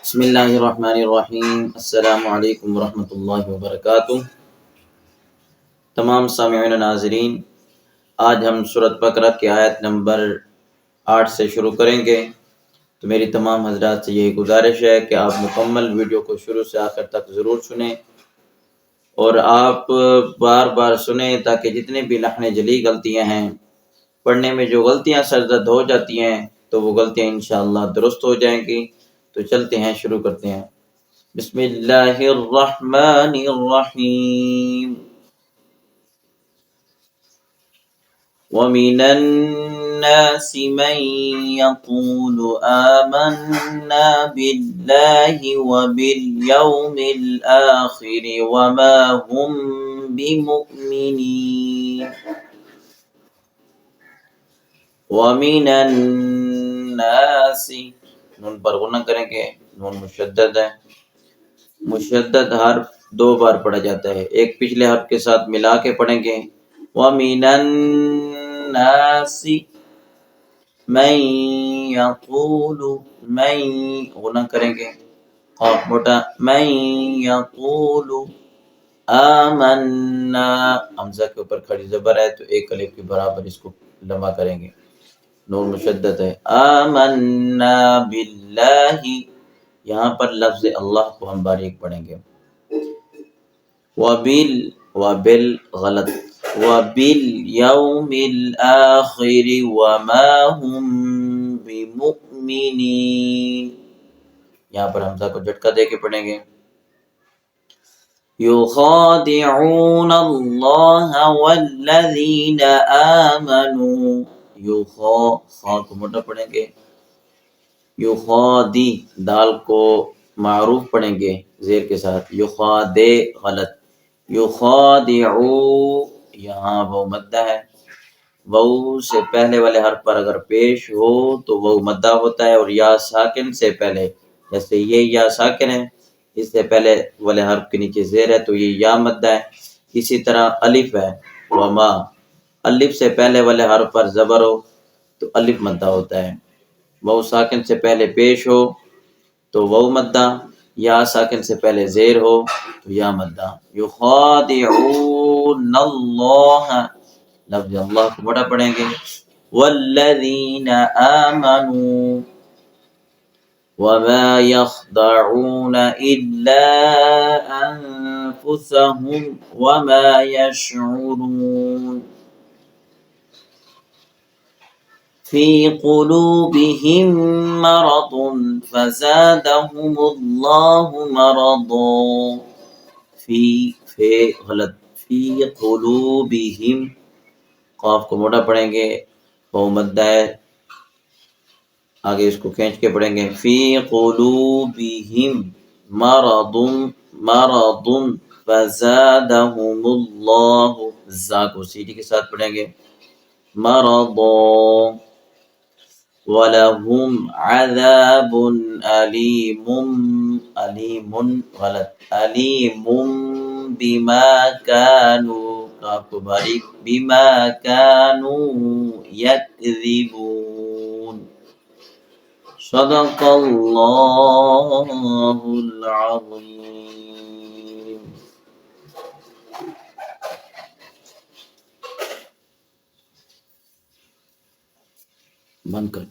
بسم اللہ الرحمن الرحیم۔ السلام علیکم ورحمۃ اللہ وبرکاتہ۔ تمام سامعین و ناظرین، آج ہم سورۃ بقرہ کی آیت نمبر 8 سے شروع کریں گے، تو میری تمام حضرات سے یہی گزارش ہے کہ آپ مکمل ویڈیو کو شروع سے آخر تک ضرور سنیں، اور آپ بار بار سنیں تاکہ جتنے بھی لحن جلی غلطیاں ہیں، پڑھنے میں جو غلطیاں سرزد ہو جاتی ہیں تو وہ غلطیاں انشاءاللہ درست ہو جائیں گی۔ تو چلتے ہیں، شروع کرتے ہیں۔ بسم اللہ الرحمن الرحیم۔ وَمِنَ النَّاسِ مَن يَقُولُ آمَنَّا بِاللَّهِ وَبِالْيَوْمِ الْآخِرِ وَمَا هُمْ بِمُؤْمِنِينَ۔ وَمِنَ النَّاسِ، نون پر غنہ کریں گے، نون مشدد ہے۔ مشدد حرف دو بار پڑھا جاتا ہے، ایک پچھلے حرف کے ساتھ ملا کے پڑھیں گے، وَمِنَ النَّاسِ مَن يَقُولُ، مَن غنہ کریں گے، قاف موٹا، مَن يَقُولُ آمنا، حمزہ کے اوپر کھڑی زبر ہے تو ایک الف کے برابر اس کو لمبا کریں گے، نون مشدد ہے۔ آمنا باللہ، یہاں پر لفظ اللہ کو ہم باریک پڑھیں گے۔ وبل غلط، وبالیوم الآخر وما هم بمؤمنین، یہاں پر حمزہ کو جھٹکا دے کے پڑھیں گے۔ یخادعون اللہ والذین آمنوا، خا کو موٹا پڑھیں گے، یخادی، دال کو معروف پڑھیں گے زیر کے ساتھ، یخادے غلط، یخادعو، یہاں وہ مدہ ہے، وہ سے پہلے والے حرف پر اگر پیش ہو تو وہ مدہ ہوتا ہے، اور یا ساکن سے پہلے، جیسے یہ یا ساکن ہے، اس سے پہلے والے حرف کے نیچے زیر ہے تو یہ یا مدہ ہے۔ اسی طرح الف ہے، وما، الف سے پہلے والے حرف پر زبر ہو تو الف مدہ ہوتا ہے، واو ساکن سے پہلے پیش ہو تو واو مدہ، یا ساکن سے پہلے زیر ہو تو یا مدہ۔ یخادعون اللہ، لفظ اللہ کو بڑا پڑھیں گے، والذین آمنوا وما يخدعون إلا أنفسهم وما يشعرون في قلوبهم مرض فزادهم الله مرضا، فی غلط، فی قلوبهم، قاف کو موٹا پڑھیں گے، وہ مدہ ہے، آگے اس کو کھینچ کے پڑھیں گے، فی قلوبہم مرض فزادہم اللہ، زا کو سیٹی کے ساتھ پڑھیں گے، مرضا ولہم عذاب علیم، علیم غلط، علیم بما کانوا، کاف کو باریک، بما کانوا یکذبون۔ صدق اللہ العظیم۔ بند کر۔